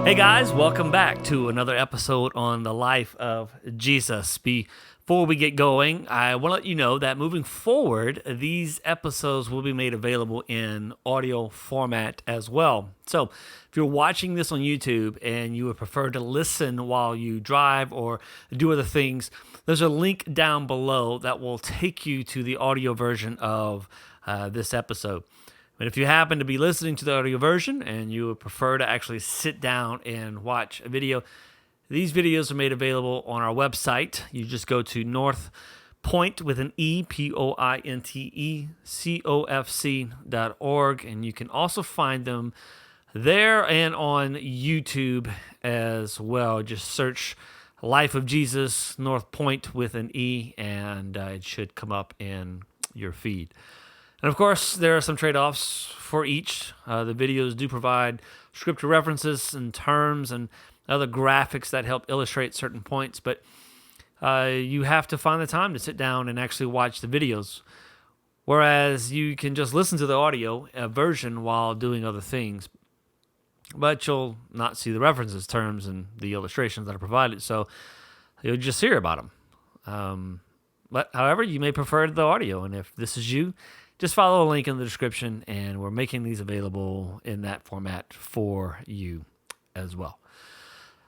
Hey guys, welcome back to another episode on the life of Jesus. Before we get going, I want to let you know that moving forward, these episodes will be made available in audio format as well. So if you're watching this on YouTube and you would prefer to listen while you drive or do other things, there's a link down below that will take you to the audio version of this episode. But if you happen to be listening to the audio version and you would prefer to actually sit down and watch a video, these videos are made available on our website. You just go to northpoint with an E, POINTECOFC.org, and you can also find them there and on YouTube as well. Just search Life of Jesus, North Point with an E, and it should come up in your feed. And of course, there are some trade-offs for each. The videos do provide scripture references and terms and other graphics that help illustrate certain points, but you have to find the time to sit down and actually watch the videos, whereas you can just listen to the audio version while doing other things, but you'll not see the references, terms, and the illustrations that are provided, so you'll just hear about them. But however, you may prefer the audio, and if this is you, just follow a link in the description, and we're making these available in that format for you as well.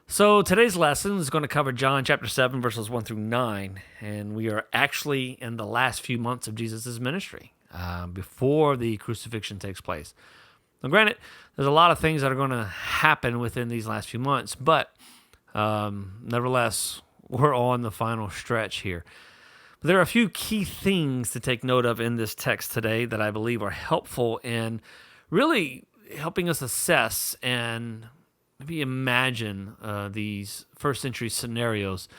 So today's lesson is going to cover John chapter 7, verses 1 through 9, and we are actually in the last few months of Jesus' ministry before the crucifixion takes place. Now, granted, there's a lot of things that are going to happen within these last few months, but nevertheless, we're on the final stretch here. There are a few key things to take note of in this text today that I believe are helpful in really helping us assess and maybe imagine these first century scenarios.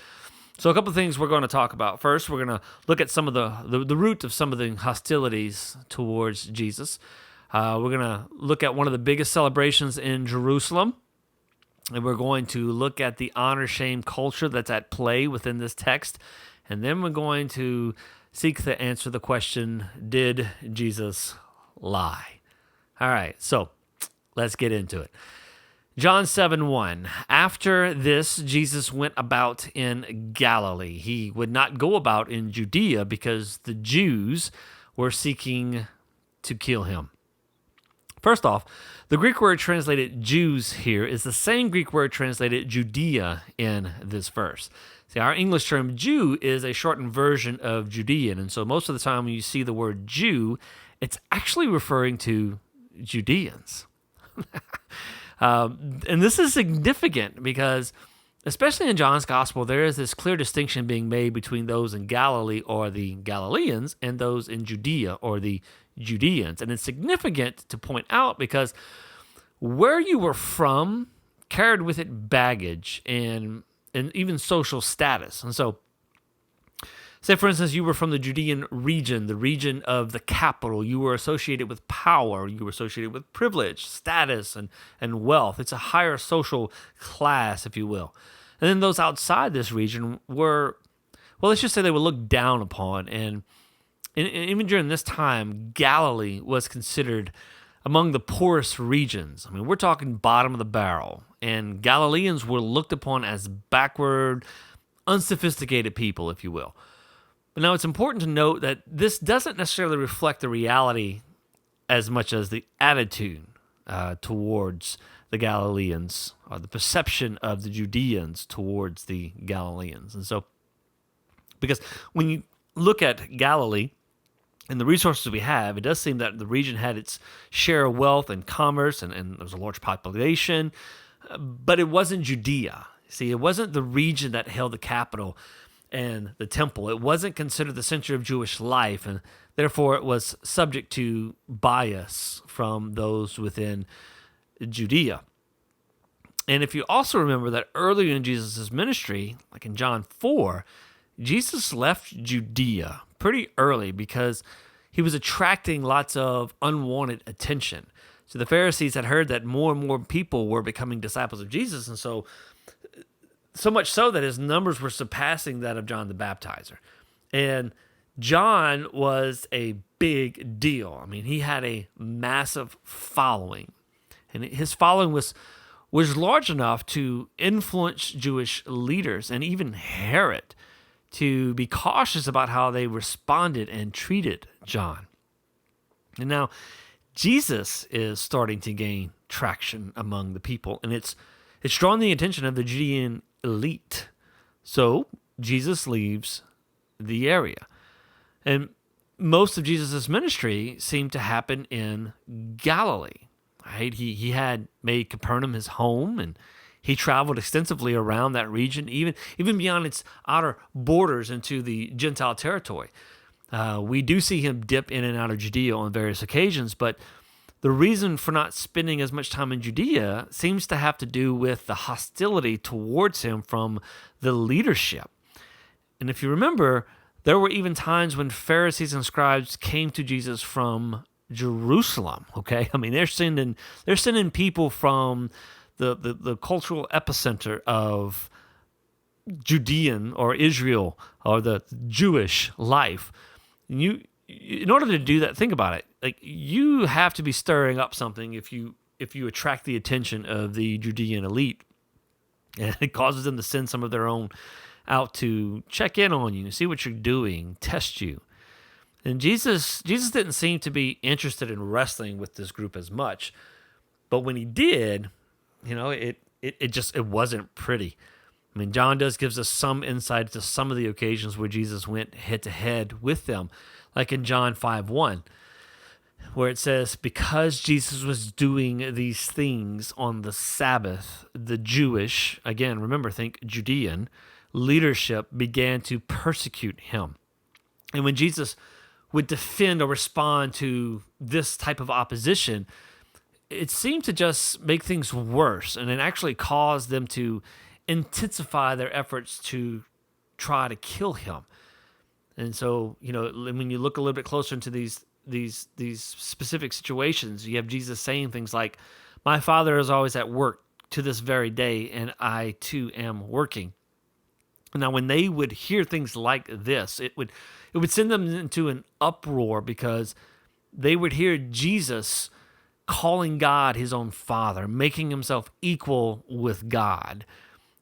So a couple of things we're going to talk about. First, we're going to look at some of the root of some of the hostilities towards Jesus. We're going to look at one of the biggest celebrations in Jerusalem. And we're going to look at the honor-shame culture that's at play within this text. And then we're going to seek to answer the question, did Jesus lie? All right, so let's get into it. John 7:1. After this, Jesus went about in Galilee. He would not go about in Judea because the Jews were seeking to kill him. First off, the Greek word translated Jews here is the same Greek word translated Judea in this verse. See, our English term Jew is a shortened version of Judean, and so most of the time when you see the word Jew, it's actually referring to Judeans. And this is significant because, especially in John's Gospel, there is this clear distinction being made between those in Galilee, or the Galileans, and those in Judea, or the Judeans. And it's significant to point out because where you were from carried with it baggage and even social status. And so, say for instance, you were from the Judean region, the region of the capital. You were associated with power. You were associated with privilege, status, and wealth. It's a higher social class, if you will. And then those outside this region were, well, let's just say they were looked down upon. And even during this time, Galilee was considered among the poorest regions. I mean, we're talking bottom of the barrel. And Galileans were looked upon as backward, unsophisticated people, if you will. But now it's important to note that this doesn't necessarily reflect the reality as much as the attitude towards the Galileans, or the perception of the Judeans towards the Galileans. And so, because when you look at Galilee and the resources we have, it does seem that the region had its share of wealth and commerce, and there was a large population, but it wasn't Judea. See, it wasn't the region that held the capital and the temple. It wasn't considered the center of Jewish life, and therefore it was subject to bias from those within Judea. And if you also remember that earlier in Jesus' ministry, like in John 4, Jesus left Judea pretty early because he was attracting lots of unwanted attention. So the Pharisees had heard that more and more people were becoming disciples of Jesus, and so much so that his numbers were surpassing that of John the Baptizer. And John was a big deal. I mean, he had a massive following, and his following was was large enough to influence Jewish leaders and even Herod to be cautious about how they responded and treated John. And now Jesus is starting to gain traction among the people, and it's drawn the attention of the Judean elite. So Jesus leaves the area. And most of Jesus' ministry seemed to happen in Galilee. Right? He had made Capernaum his home, and he traveled extensively around that region, even beyond its outer borders into the Gentile territory. We do see him dip in and out of Judea on various occasions, but the reason for not spending as much time in Judea seems to have to do with the hostility towards him from the leadership. And if you remember, there were even times when Pharisees and scribes came to Jesus from Jerusalem. Okay, I mean they're sending people from the cultural epicenter of Judean or Israel or the Jewish life. And in order to do that, think about it. Like, you have to be stirring up something if you attract the attention of the Judean elite, and it causes them to send some of their own out to check in on you, see what you're doing, test you. And Jesus didn't seem to be interested in wrestling with this group as much, but when he did, it wasn't pretty. I mean, John gives us some insight into some of the occasions where Jesus went head to head with them, like in John 5:1, where it says, because Jesus was doing these things on the Sabbath, the Jewish, again, remember, think Judean, leadership began to persecute him. And when Jesus would defend or respond to this type of opposition, it seemed to just make things worse, and it actually caused them to intensify their efforts to try to kill him. And so, when you look a little bit closer into these specific situations, you have Jesus saying things like, "My Father is always at work to this very day, and I too am working." Now, when they would hear things like this, it would send them into an uproar, because they would hear Jesus calling God his own Father, making himself equal with God.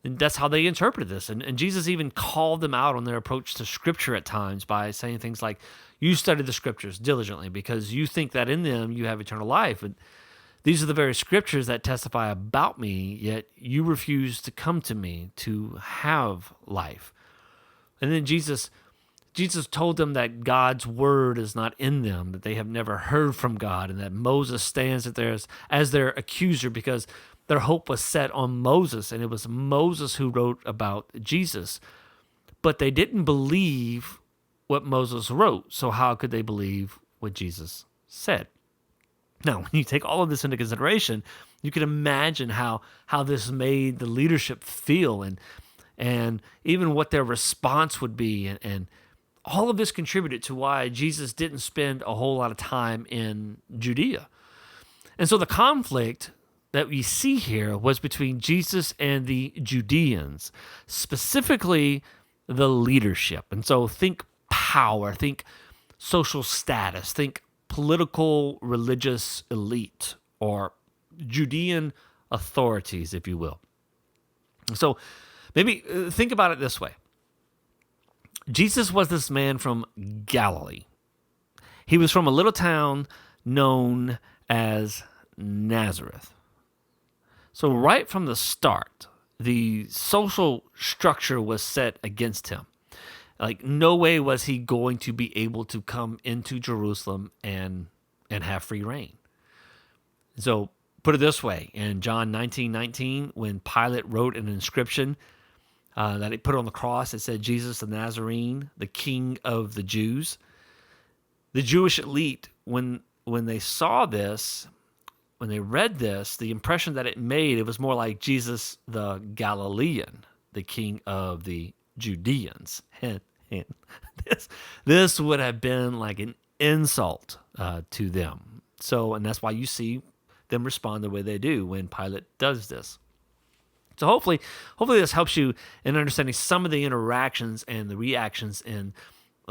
And that's how they interpreted this. And Jesus even called them out on their approach to Scripture at times by saying things like, "You study the Scriptures diligently because you think that in them you have eternal life. And these are the very Scriptures that testify about me, yet you refuse to come to me to have life." And then Jesus told them that God's word is not in them, that they have never heard from God, and that Moses stands as their accuser because their hope was set on Moses, and it was Moses who wrote about Jesus. But they didn't believe what Moses wrote, so how could they believe what Jesus said? Now, when you take all of this into consideration, you can imagine how this made the leadership feel, and even what their response would be, and all of this contributed to why Jesus didn't spend a whole lot of time in Judea. And so the conflict that we see here was between Jesus and the Judeans, specifically the leadership. And so think power, think social status, think political religious elite, or Judean authorities, if you will. So maybe think about it this way. Jesus was this man from Galilee. He was from a little town known as Nazareth. So right from the start, the social structure was set against him. Like, no way was he going to be able to come into Jerusalem and have free reign. So put it this way, in John 19:19, when Pilate wrote an inscription that he put on the cross, it said, "Jesus the Nazarene, the King of the Jews." The Jewish elite, when they saw this, when they read this, the impression that it made, it was more like Jesus the Galilean, the King of the Judeans. And this would have been like an insult to them. So, and that's why you see them respond the way they do when Pilate does this. So hopefully this helps you in understanding some of the interactions and the reactions in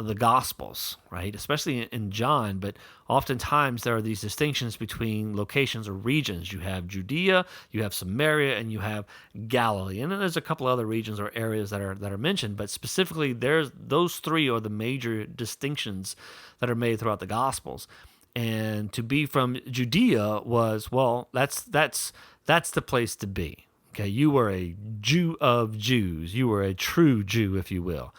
the Gospels, right? Especially in John, but oftentimes there are these distinctions between locations or regions. You have Judea, you have Samaria, and you have Galilee, and then there's a couple other regions or areas that are mentioned. But specifically, there's those three are the major distinctions that are made throughout the Gospels. And to be from Judea was, well, that's the place to be. Okay, you were a Jew of Jews. You were a true Jew, if you will.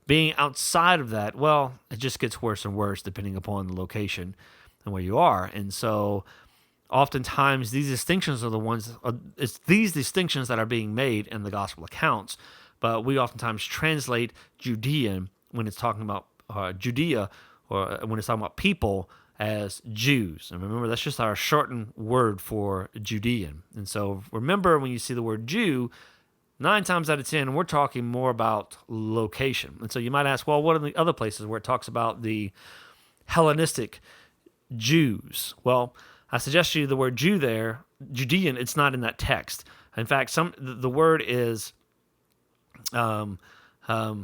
Being outside of that, well, it just gets worse and worse depending upon the location and where you are. And so oftentimes these distinctions are the ones, it's these distinctions that are being made in the gospel accounts. But we oftentimes translate Judean when it's talking about Judea, or when it's talking about people, as Jews. And remember, that's just our shortened word for Judean. And so remember, when you see the word Jew, 9 times out of 10, we're talking more about location. And so you might ask, well, what are the other places where it talks about the Hellenistic Jews? Well, I suggest to you the word Jew there, Judean, it's not in that text. In fact, the word is, I can't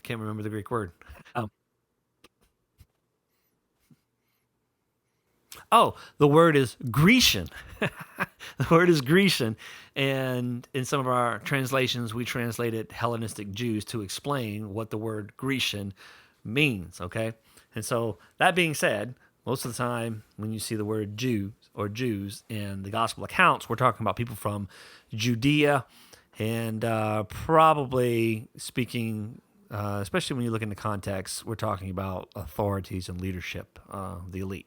remember the Greek word. The word is Grecian. The word is Grecian. And in some of our translations, we translated Hellenistic Jews to explain what the word Grecian means, okay? And so that being said, most of the time when you see the word Jew or Jews in the gospel accounts, we're talking about people from Judea, and probably speaking, especially when you look into context, we're talking about authorities and leadership, the elite.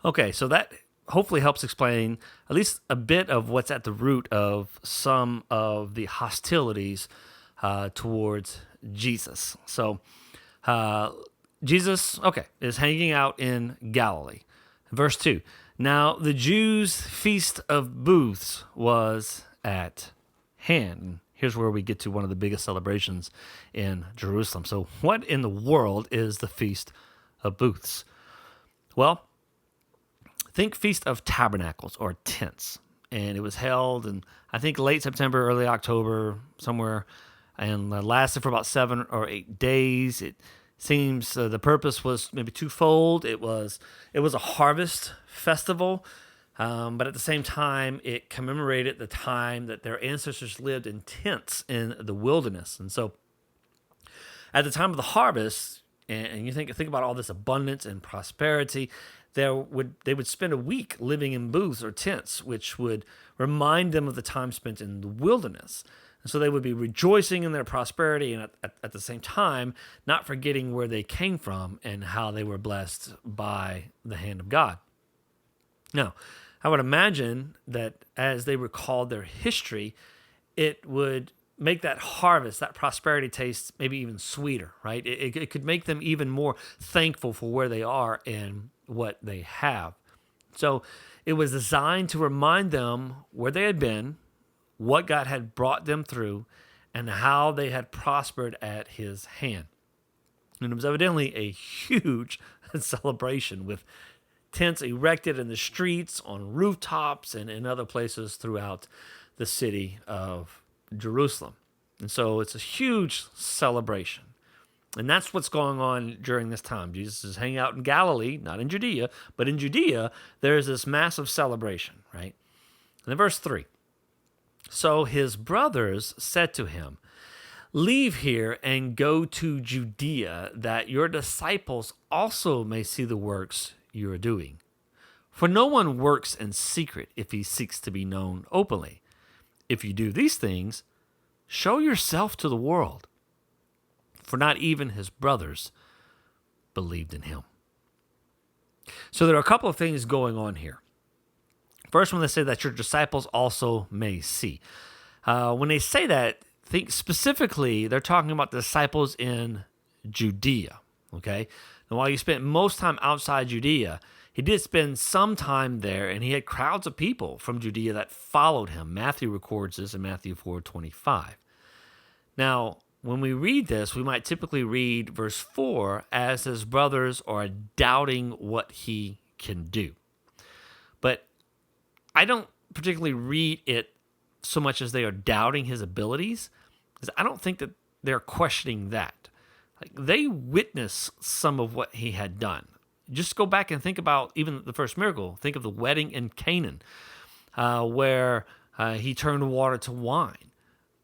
Okay, so that hopefully helps explain at least a bit of what's at the root of some of the hostilities towards Jesus. So Jesus, is hanging out in Galilee. Verse 2, now the Jews' feast of booths was at hand. And here's where we get to one of the biggest celebrations in Jerusalem. So what in the world is the Feast of Booths? Well, think Feast of Tabernacles or tents. And it was held in, I think, late September, early October, somewhere, and lasted for about 7 or 8 days. It seems the purpose was maybe twofold. It was a harvest festival, but at the same time, it commemorated the time that their ancestors lived in tents in the wilderness. And so at the time of the harvest, and you think about all this abundance and prosperity, they would spend a week living in booths or tents, which would remind them of the time spent in the wilderness. And so they would be rejoicing in their prosperity, and at the same time, not forgetting where they came from and how they were blessed by the hand of God. Now, I would imagine that as they recalled their history, it would make that harvest, that prosperity taste maybe even sweeter, right? It could make them even more thankful for where they are and what they have. So it was designed to remind them where they had been, what God had brought them through, and how they had prospered at his hand. And it was evidently a huge celebration with tents erected in the streets, on rooftops, and in other places throughout the city of Jerusalem. And so it's a huge celebration. And that's what's going on during this time. Jesus is hanging out in Galilee, not in Judea, but in Judea, there's this massive celebration, right? And then verse 3. So his brothers said to him, leave here and go to Judea, that your disciples also may see the works you are doing. For no one works in secret if he seeks to be known openly. If you do these things, show yourself to the world. For not even his brothers believed in him. So there are a couple of things going on here. First, when they say that your disciples also may see. When they say that, think specifically, they're talking about the disciples in Judea. Okay? And while he spent most time outside Judea, he did spend some time there, and he had crowds of people from Judea that followed him. Matthew records this in Matthew 4:25. Now, when we read this, we might typically read verse 4 as his brothers are doubting what he can do. But I don't particularly read it so much as they are doubting his abilities, because I don't think that they're questioning that. Like, they witnessed some of what he had done. Just go back and think about even the first miracle. Think of the wedding in Canaan, where he turned water to wine.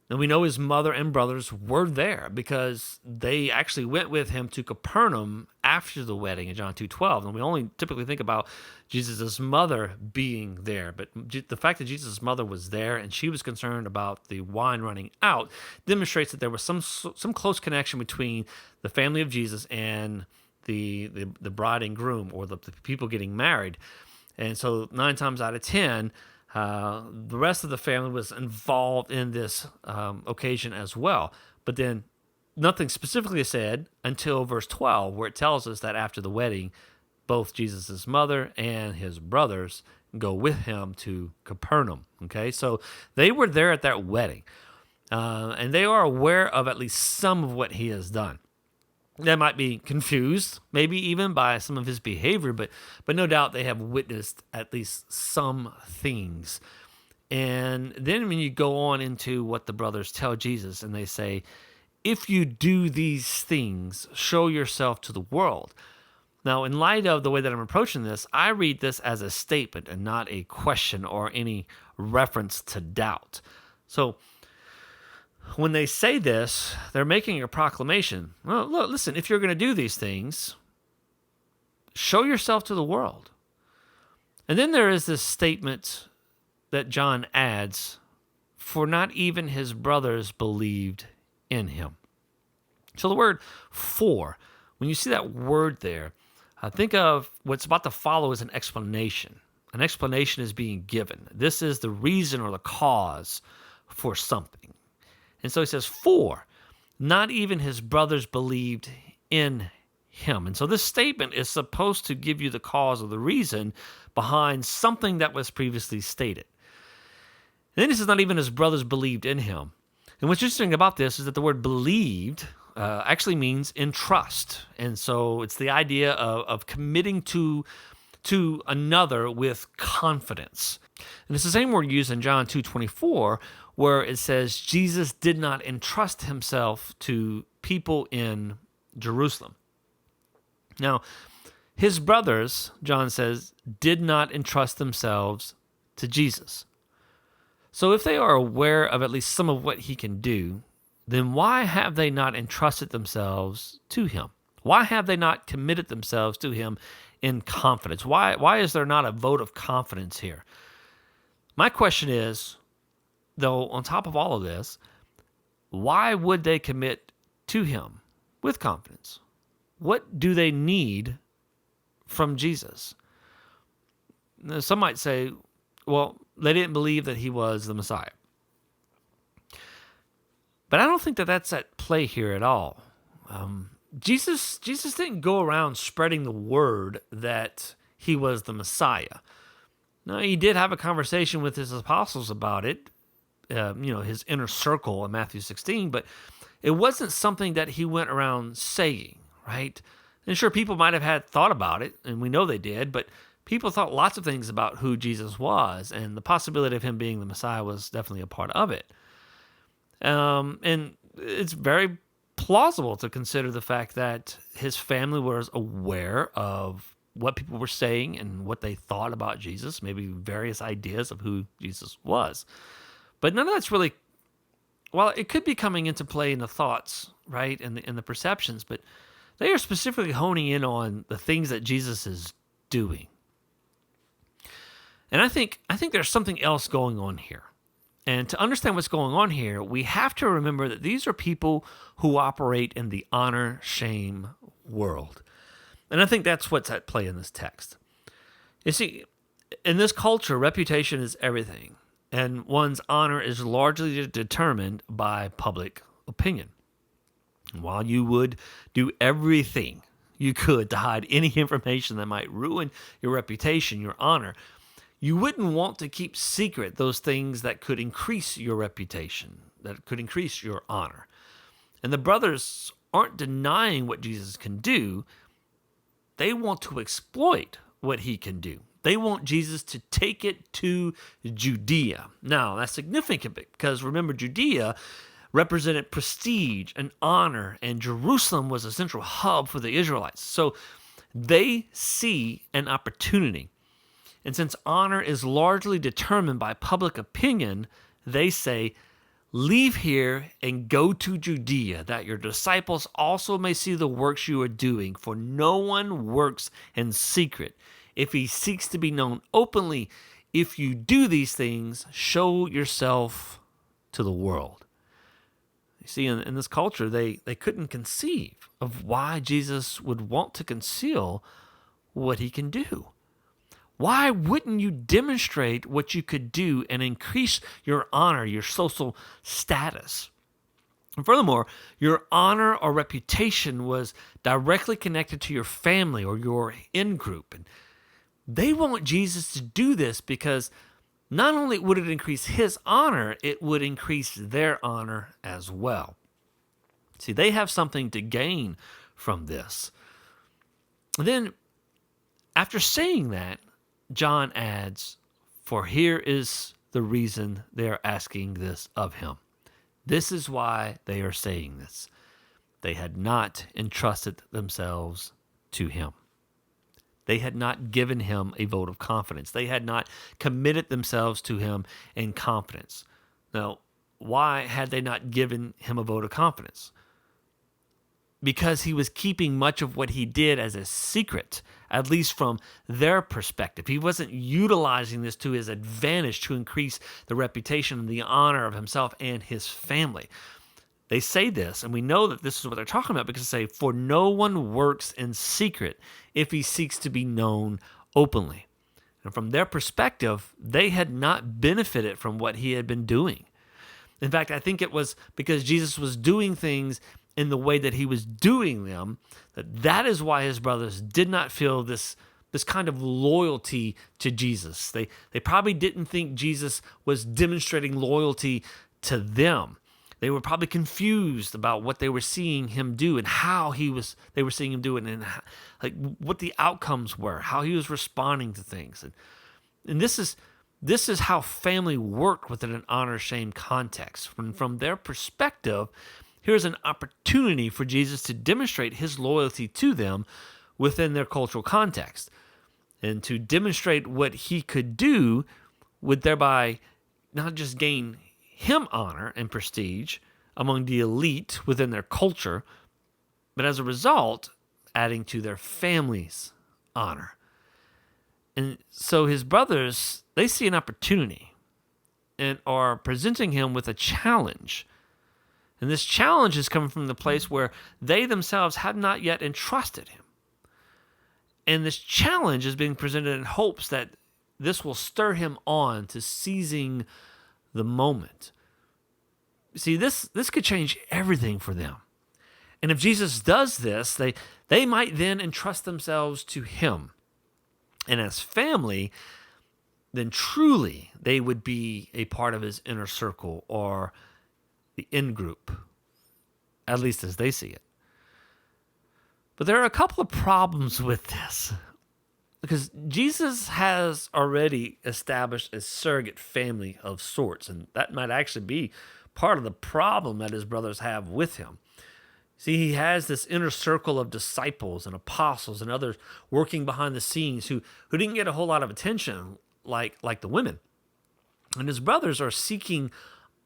And we know his mother and brothers were there because they actually went with him to Capernaum after the wedding in John 2:12. And we only typically think about Jesus' mother being there. But the fact that Jesus' mother was there and she was concerned about the wine running out demonstrates that there was some close connection between the family of Jesus and the bride and groom, or the people getting married. And so 9 times out of 10, the rest of the family was involved in this occasion as well. But then nothing specifically is said until verse 12, where it tells us that after the wedding, both Jesus' mother and his brothers go with him to Capernaum. Okay, so they were there at that wedding, and they are aware of at least some of what he has done. They might be confused, maybe even by some of his behavior, but no doubt they have witnessed at least some things. And then when you go on into what the brothers tell Jesus, and they say, if you do these things, show yourself to the world. Now, in light of the way that I'm approaching this, I read this as a statement and not a question or any reference to doubt. So when they say this, they're making a proclamation. Well, look, listen, if you're going to do these things, show yourself to the world. And then there is this statement that John adds, for not even his brothers believed in him. So the word for, when you see that word there, think of what's about to follow as an explanation. An explanation is being given. This is the reason or the cause for something. And so he says, for not even his brothers believed in him. And so this statement is supposed to give you the cause or the reason behind something that was previously stated. And then he says, not even his brothers believed in him. And what's interesting about this is that the word believed actually means entrust. And so it's the idea of committing to another with confidence. And it's the same word used in John 2:24, where it says Jesus did not entrust himself to people in Jerusalem. Now, his brothers, John says, did not entrust themselves to Jesus. So if they are aware of at least some of what he can do, then why have they not entrusted themselves to him? Why have they not committed themselves to him in confidence? Why is there not a vote of confidence here? My question is, though, on top of all of this, why would they commit to him with confidence? What do they need from Jesus? Now, some might say, well, they didn't believe that he was the Messiah. But I don't think that that's at play here at all. Jesus didn't go around spreading the word that he was the Messiah. Now, he did have a conversation with his apostles about it, his inner circle in Matthew 16, but it wasn't something that he went around saying, right? And sure, people might have had thought about it, and we know they did, but people thought lots of things about who Jesus was, and the possibility of him being the Messiah was definitely a part of it. And it's very plausible to consider the fact that his family was aware of what people were saying and what they thought about Jesus, maybe various ideas of who Jesus was. But none of that's really, well, it could be coming into play in the thoughts, right, and the perceptions, but they are specifically honing in on the things that Jesus is doing. And I think there's something else going on here. And to understand what's going on here, we have to remember that these are people who operate in the honor-shame world. And I think that's what's at play in this text. You see, in this culture, reputation is everything, and one's honor is largely determined by public opinion. While you would do everything you could to hide any information that might ruin your reputation, your honor, you wouldn't want to keep secret those things that could increase your reputation, that could increase your honor. And the brothers aren't denying what Jesus can do. They want to exploit what he can do. They want Jesus to take it to Judea. Now, that's significant because remember, Judea represented prestige and honor, and Jerusalem was a central hub for the Israelites. So they see an opportunity. And since honor is largely determined by public opinion, they say, leave here and go to Judea, that your disciples also may see the works you are doing. For no one works in secret if he seeks to be known openly. If you do these things, show yourself to the world. You see, in this culture, they couldn't conceive of why Jesus would want to conceal what he can do. Why wouldn't you demonstrate what you could do and increase your honor, your social status? And furthermore, your honor or reputation was directly connected to your family or your in-group. And they want Jesus to do this because not only would it increase his honor, it would increase their honor as well. See, they have something to gain from this. And then, after saying that, John adds, for here is the reason they are asking this of him. This is why they are saying this. They had not entrusted themselves to him. They had not given him a vote of confidence. They had not committed themselves to him in confidence. Now, why had they not given him a vote of confidence? Because he was keeping much of what he did as a secret, at least from their perspective. He wasn't utilizing this to his advantage to increase the reputation and the honor of himself and his family. They say this, and we know that this is what they're talking about because they say, for no one works in secret if he seeks to be known openly. And from their perspective, they had not benefited from what he had been doing. In fact, I think it was because Jesus was doing things in the way that he was doing them, that is why his brothers did not feel this kind of loyalty to Jesus. They probably didn't think Jesus was demonstrating loyalty to them. They were probably confused about what they were seeing him do and how they were seeing him do it, and like what the outcomes were, how he was responding to things. And this is how family worked within an honor-shame context. From their perspective, here's an opportunity for Jesus to demonstrate his loyalty to them within their cultural context. And to demonstrate what he could do would thereby not just gain him honor and prestige among the elite within their culture, but as a result, adding to their family's honor. And so his brothers, they see an opportunity and are presenting him with a challenge. And this challenge is coming from the place where they themselves have not yet entrusted him. And this challenge is being presented in hopes that this will stir him on to seizing the moment. See, this could change everything for them. And if Jesus does this, they might then entrust themselves to him. And as family, then truly they would be a part of his inner circle or the in-group, at least as they see it. But there are a couple of problems with this, because Jesus has already established a surrogate family of sorts, and that might actually be part of the problem that his brothers have with him. See, he has this inner circle of disciples and apostles and others working behind the scenes who didn't get a whole lot of attention like the women. And his brothers are seeking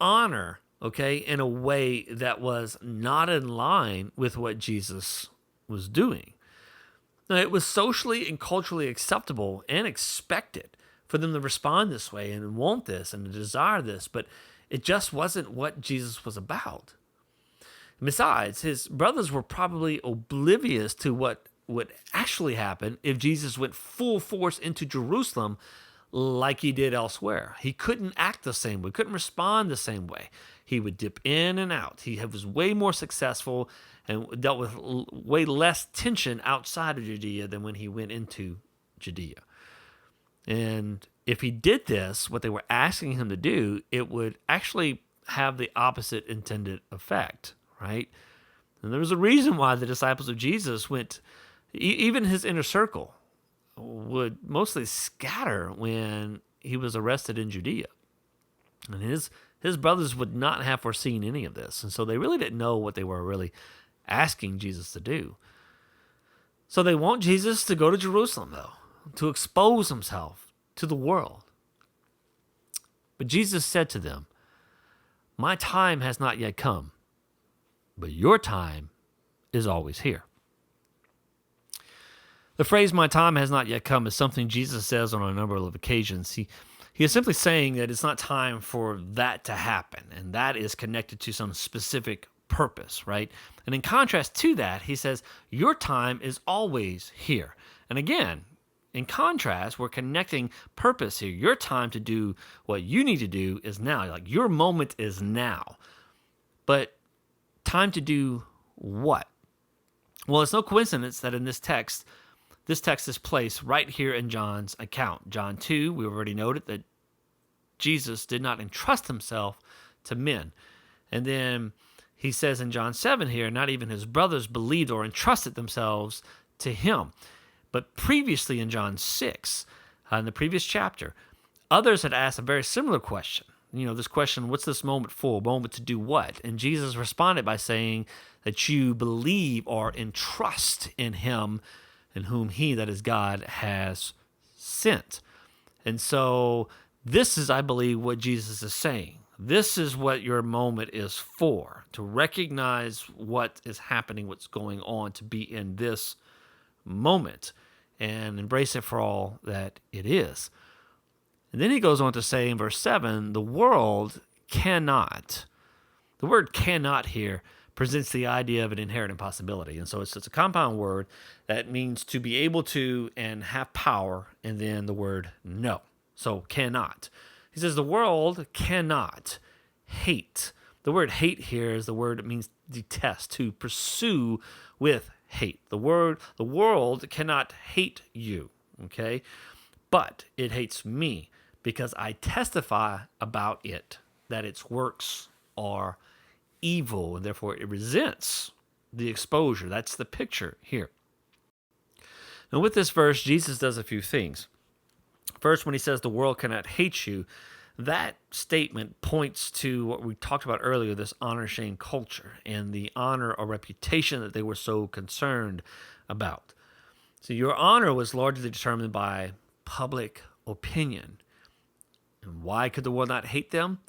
honor, okay, in a way that was not in line with what Jesus was doing. Now, it was socially and culturally acceptable and expected for them to respond this way and want this and to desire this, but it just wasn't what Jesus was about. Besides, his brothers were probably oblivious to what would actually happen if Jesus went full force into Jerusalem like he did elsewhere. He couldn't act the same way, couldn't respond the same way. He would dip in and out. He was way more successful and dealt with way less tension outside of Judea than when he went into Judea. And if he did this, what they were asking him to do, it would actually have the opposite intended effect, right? And there was a reason why the disciples of Jesus went, even his inner circle would mostly scatter when he was arrested in Judea. And his His brothers would not have foreseen any of this. And so they really didn't know what they were really asking Jesus to do. So they want Jesus to go to Jerusalem, though, to expose himself to the world. But Jesus said to them, "My time has not yet come, but your time is always here." The phrase, "my time has not yet come," is something Jesus says on a number of occasions. He is simply saying that it's not time for that to happen, and that is connected to some specific purpose, right? And in contrast to that, he says, your time is always here. And again, in contrast, we're connecting purpose here. Your time to do what you need to do is now. Like, your moment is now. But time to do what? Well, it's no coincidence that in this text is placed right here in John's account. John 2, we already noted that Jesus did not entrust himself to men. And then he says in John 7 here, not even his brothers believed or entrusted themselves to him. But previously in John 6, in the previous chapter, others had asked a very similar question. This question, what's this moment for? Moment to do what? And Jesus responded by saying that you believe or entrust in him in whom he, that is God, has sent. And so this is, I believe, what Jesus is saying. This is what your moment is for, to recognize what is happening, what's going on, to be in this moment and embrace it for all that it is. And then he goes on to say in verse 7, the world cannot. The word cannot here presents the idea of an inherent impossibility. And so it's a compound word that means to be able to and have power, and then the word no. So cannot. He says the world cannot hate. The word hate here is the word that means detest, to pursue with hate. The world cannot hate you, okay? But it hates me because I testify about it, that its works are evil, and therefore it resents the exposure. That's the picture here. Now with this verse, Jesus does a few things. First, when he says the world cannot hate you, that statement points to what we talked about earlier, this honor-shame culture and the honor or reputation that they were so concerned about. So your honor was largely determined by public opinion. And why could the world not hate them?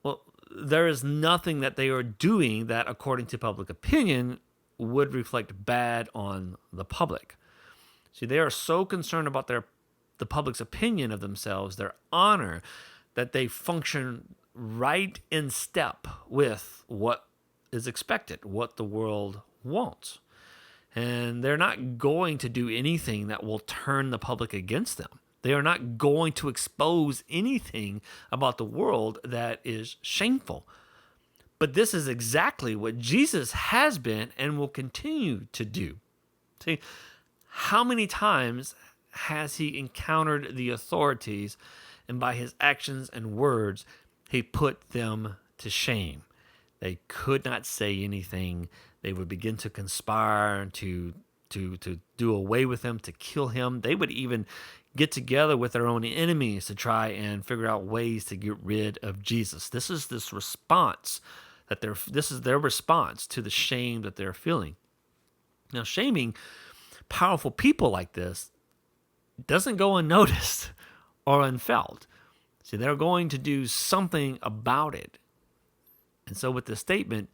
Well, there is nothing that they are doing that, according to public opinion, would reflect bad on the public. See, they are so concerned about the public's opinion of themselves, their honor, that they function right in step with what is expected, what the world wants. And they're not going to do anything that will turn the public against them. They are not going to expose anything about the world that is shameful. But this is exactly what Jesus has been and will continue to do. See, how many times has he encountered the authorities, and by his actions and words, he put them to shame? They could not say anything. They would begin to conspire to do away with him, to kill him. They would even get together with their own enemies to try and figure out ways to get rid of Jesus. This is their response to the shame that they're feeling. Now, shaming powerful people like this doesn't go unnoticed or unfelt. See, they're going to do something about it. And so with this statement,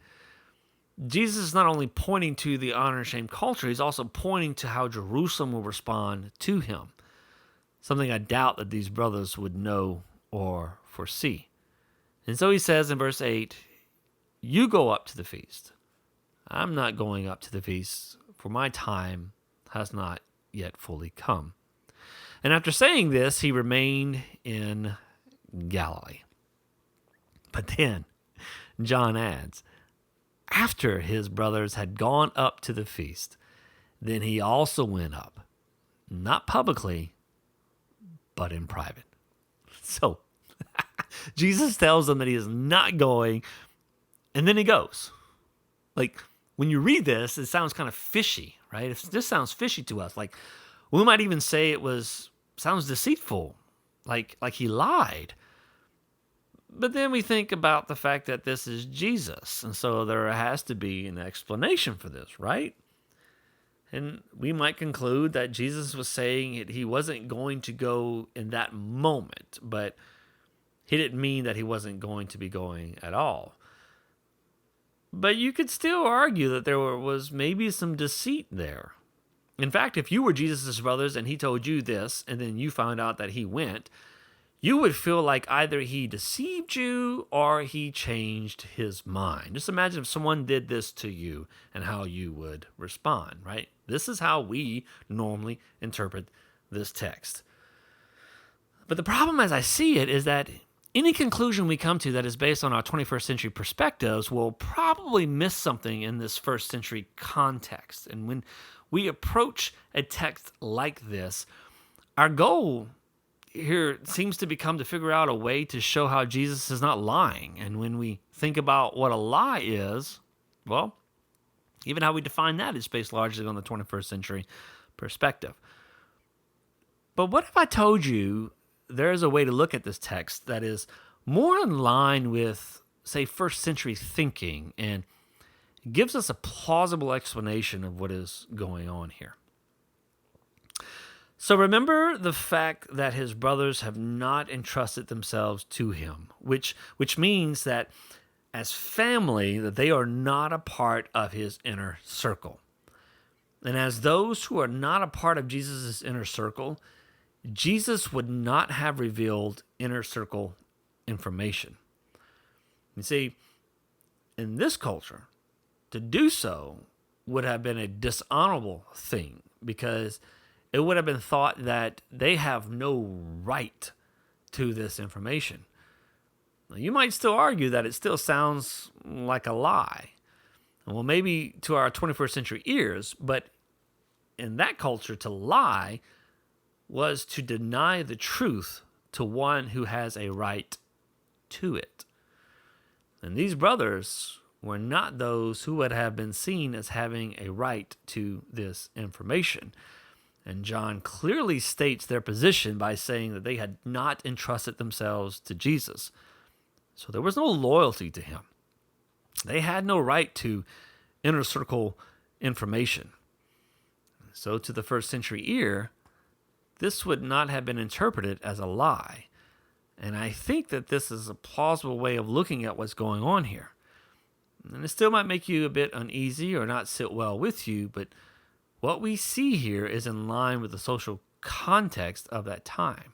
Jesus is not only pointing to the honor and shame culture, he's also pointing to how Jerusalem will respond to him. Something I doubt that these brothers would know or foresee. And so he says in verse 8, you go up to the feast. I'm not going up to the feast, for my time has not yet fully come. And after saying this, he remained in Galilee. But then John adds, after his brothers had gone up to the feast, then he also went up, not publicly, but in private. So Jesus tells them that he is not going, and then he goes. Like, when you read this, it sounds kind of fishy, right? This sounds fishy to us. Like, we might even say sounds deceitful, like he lied. But then we think about the fact that this is Jesus, and so there has to be an explanation for this, right? And we might conclude that Jesus was saying he wasn't going to go in that moment, but he didn't mean that he wasn't going to be going at all. But you could still argue that there was maybe some deceit there. In fact, if you were Jesus' brothers and he told you this, and then you found out that he went, you would feel like either he deceived you or he changed his mind. Just imagine if someone did this to you and how you would respond, right? This is how we normally interpret this text. But the problem as I see it is that any conclusion we come to that is based on our 21st century perspectives will probably miss something in this first century context. And when we approach a text like this, our goal here seems to become to figure out a way to show how Jesus is not lying. And when we think about what a lie is, well, even how we define that is based largely on the 21st century perspective. But what if I told you there is a way to look at this text that is more in line with, say, first century thinking and gives us a plausible explanation of what is going on here? So remember the fact that his brothers have not entrusted themselves to him, which means that as family, that they are not a part of his inner circle. And as those who are not a part of Jesus' inner circle, Jesus would not have revealed inner circle information. You see, in this culture, to do so would have been a dishonorable thing because it would have been thought that they have no right to this information. Now, you might still argue that it still sounds like a lie. Well, maybe to our 21st century ears, but in that culture, to lie was to deny the truth to one who has a right to it. And these brothers were not those who would have been seen as having a right to this information. And John clearly states their position by saying that they had not entrusted themselves to Jesus. So there was no loyalty to him. They had no right to inner circle information. So to the first century ear, this would not have been interpreted as a lie. And I think that this is a plausible way of looking at what's going on here. And it still might make you a bit uneasy or not sit well with you, but what we see here is in line with the social context of that time.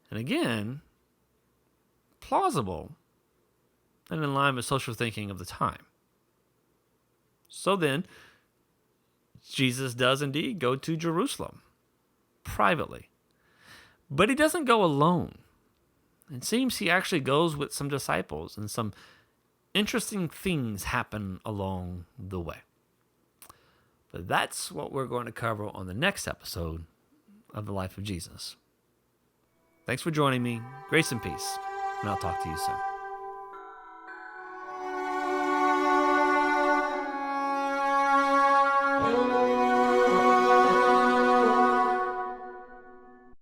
And again, plausible and in line with social thinking of the time. So then, Jesus does indeed go to Jerusalem privately. But he doesn't go alone. It seems he actually goes with some disciples, and some interesting things happen along the way. But that's what we're going to cover on the next episode of The Life of Jesus. Thanks for joining me. Grace and peace, and I'll talk to you soon.